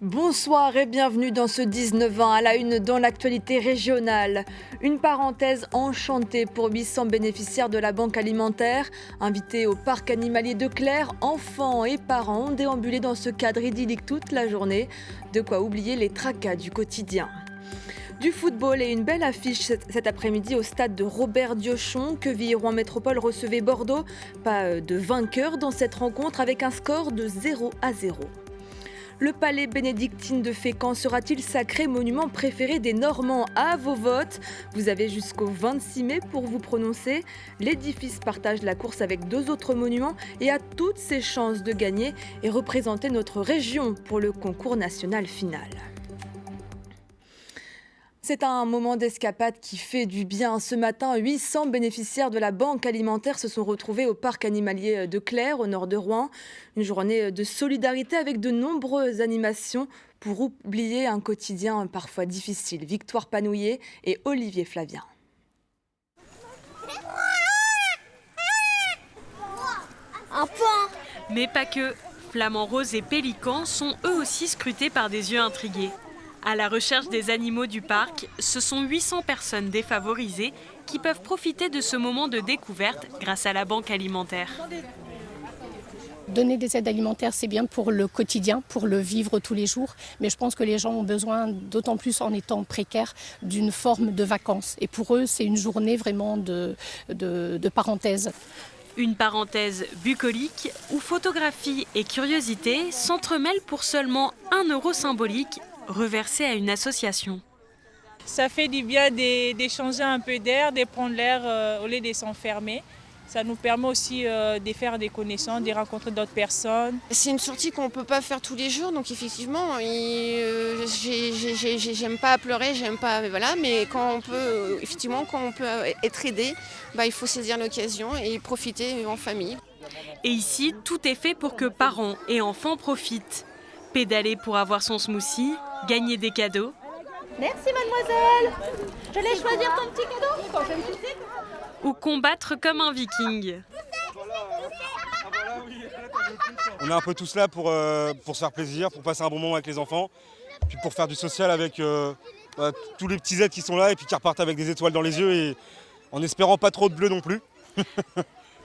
Bonsoir et bienvenue dans ce 19-20 à la une dans l'actualité régionale. Une parenthèse enchantée pour 800 bénéficiaires de la banque alimentaire. Invités au parc animalier de Clères, enfants et parents ont déambulé dans ce cadre idyllique toute la journée. De quoi oublier les tracas du quotidien. Du football et une belle affiche cet après-midi au stade de Robert Diochon. Quevilly-Rouen Métropole recevait Bordeaux. Pas de vainqueur dans cette rencontre avec un score de 0-0. Le palais bénédictine de Fécamp sera-t-il sacré monument préféré des Normands? À vos votes. Vous avez jusqu'au 26 mai pour vous prononcer. L'édifice partage la course avec 2 autres monuments et a toutes ses chances de gagner et représenter notre région pour le concours national final. C'est un moment d'escapade qui fait du bien. Ce matin, 800 bénéficiaires de la banque alimentaire se sont retrouvés au parc animalier de Clères, au nord de Rouen. Une journée de solidarité avec de nombreuses animations pour oublier un quotidien parfois difficile. Victoire Panouillet et Olivier Flavien. Un point. Mais pas que. Flamants roses et pélicans sont eux aussi scrutés par des yeux intrigués. À la recherche des animaux du parc, ce sont 800 personnes défavorisées qui peuvent profiter de ce moment de découverte grâce à la banque alimentaire. Donner des aides alimentaires, c'est bien pour le quotidien, pour le vivre tous les jours. Mais je pense que les gens ont besoin, d'autant plus en étant précaires, d'une forme de vacances. Et pour eux, c'est une journée vraiment de parenthèse. Une parenthèse bucolique où photographie et curiosité s'entremêlent pour seulement 1 euro symbolique reversé à une association. Ça fait du bien d'échanger un peu d'air, de prendre l'air au lieu de s'enfermer. Ça nous permet aussi de faire des connaissances, de rencontrer d'autres personnes. C'est une sortie qu'on ne peut pas faire tous les jours, donc effectivement, j'aime pas pleurer, j'aime pas, mais quand on peut, être aidé, il faut saisir l'occasion et profiter en famille. Et ici, tout est fait pour que parents et enfants profitent. Pédaler pour avoir son smoothie, gagner des cadeaux. Merci mademoiselle. Je laisse choisir ton petit cadeau. Ou combattre comme un viking. On est un peu tous là pour se faire plaisir, pour passer un bon moment avec les enfants, puis pour faire du social avec tous les petits êtres qui sont là et puis qui repartent avec des étoiles dans les yeux et en espérant pas trop de bleu non plus.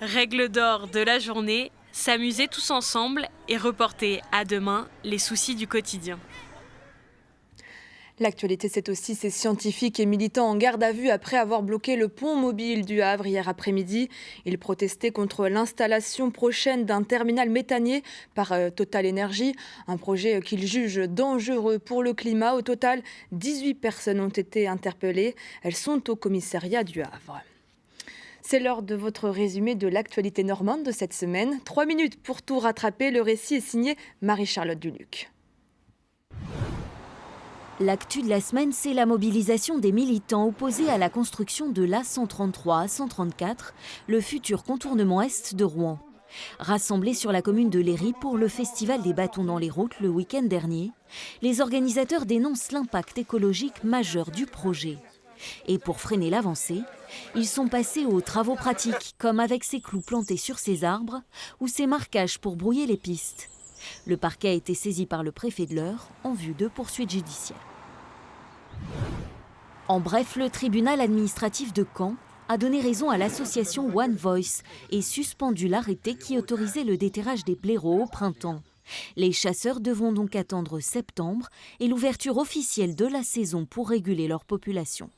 Règle d'or de la journée, s'amuser tous ensemble et reporter à demain les soucis du quotidien. L'actualité, c'est aussi ces scientifiques et militants en garde à vue après avoir bloqué le pont mobile du Havre hier après-midi. Ils protestaient contre l'installation prochaine d'un terminal méthanier par Total Energy, un projet qu'ils jugent dangereux pour le climat. Au total, 18 personnes ont été interpellées. Elles sont au commissariat du Havre. C'est l'heure de votre résumé de l'actualité normande de cette semaine. 3 minutes pour tout rattraper. Le récit est signé Marie-Charlotte Duluc. L'actu de la semaine, c'est la mobilisation des militants opposés à la construction de l'A133 à 134, le futur contournement est de Rouen. Rassemblés sur la commune de Léry pour le festival des bâtons dans les routes le week-end dernier, les organisateurs dénoncent l'impact écologique majeur du projet. Et pour freiner l'avancée, ils sont passés aux travaux pratiques, comme avec ces clous plantés sur ces arbres ou ces marquages pour brouiller les pistes. Le parquet a été saisi par le préfet de l'Eure en vue de poursuites judiciaires. En bref, le tribunal administratif de Caen a donné raison à l'association One Voice et suspendu l'arrêté qui autorisait le déterrage des blaireaux au printemps. Les chasseurs devront donc attendre septembre et l'ouverture officielle de la saison pour réguler leur population.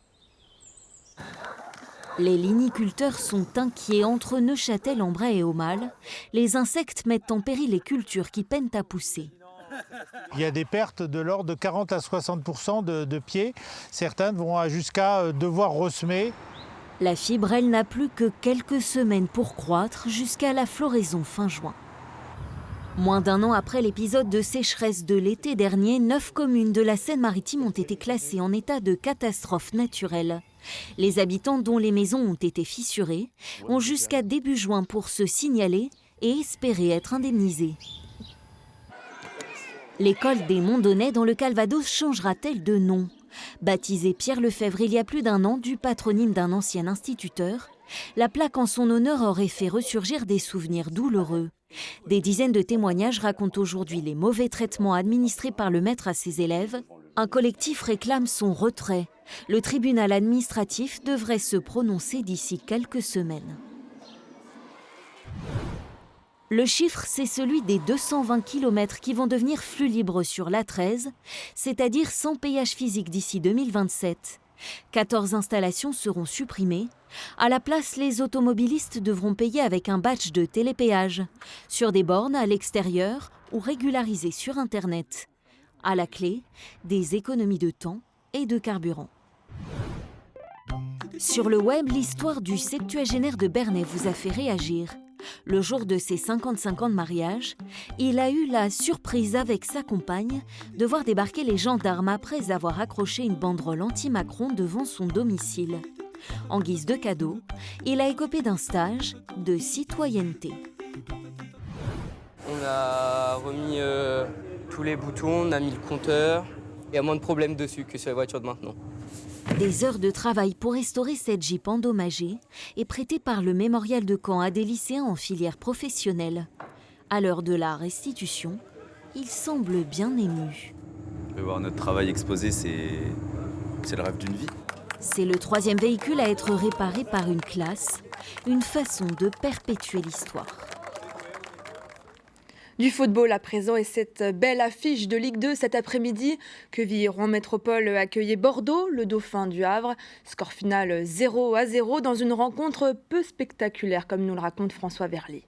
Les liniculteurs sont inquiets entre Neuchâtel-en-Bray et Aumale. Les insectes mettent en péril les cultures qui peinent à pousser. Il y a des pertes de l'ordre de 40 à 60% de pieds. Certaines vont jusqu'à devoir ressemer. La fibre, elle, n'a plus que quelques semaines pour croître jusqu'à la floraison fin juin. Moins d'1 an après l'épisode de sécheresse de l'été dernier, 9 communes de la Seine-Maritime ont été classées en état de catastrophe naturelle. Les habitants dont les maisons ont été fissurées ont jusqu'à début juin pour se signaler et espérer être indemnisés. L'école des Mondonnais dans le Calvados changera-t-elle de nom ? Baptisée Pierre Lefebvre il y a plus d'1 an du patronyme d'un ancien instituteur, La plaque en son honneur aurait fait ressurgir des souvenirs douloureux. Des dizaines de témoignages racontent aujourd'hui les mauvais traitements administrés par le maître à ses élèves. Un collectif réclame son retrait. Le tribunal administratif devrait se prononcer d'ici quelques semaines. Le chiffre, c'est celui des 220 km qui vont devenir flux libres sur l'A13, c'est-à-dire sans péage physique d'ici 2027. 14 installations seront supprimées. À la place, les automobilistes devront payer avec un badge de télépéage, sur des bornes à l'extérieur ou régularisées sur Internet. À la clé, des économies de temps et de carburant. Sur le web, l'histoire du septuagénaire de Bernay vous a fait réagir. Le jour de ses 55 ans de mariage, il a eu la surprise avec sa compagne de voir débarquer les gendarmes après avoir accroché une banderole anti-Macron devant son domicile. En guise de cadeau, il a écopé d'un stage de citoyenneté. On a remis tous les boutons, on a mis le compteur. Il y a moins de problèmes dessus que sur les voitures de maintenant. Des heures de travail pour restaurer cette Jeep endommagée est prêtée par le mémorial de Caen à des lycéens en filière professionnelle. À l'heure de la restitution, il semble bien ému. Voir notre travail exposé, c'est le rêve d'une vie. C'est le 3e véhicule à être réparé par une classe, une façon de perpétuer l'histoire. Du football à présent et cette belle affiche de Ligue 2 cet après-midi. Queville-Rouen Métropole accueillait Bordeaux, le dauphin du Havre. Score final 0-0 dans une rencontre peu spectaculaire comme nous le raconte François Verly.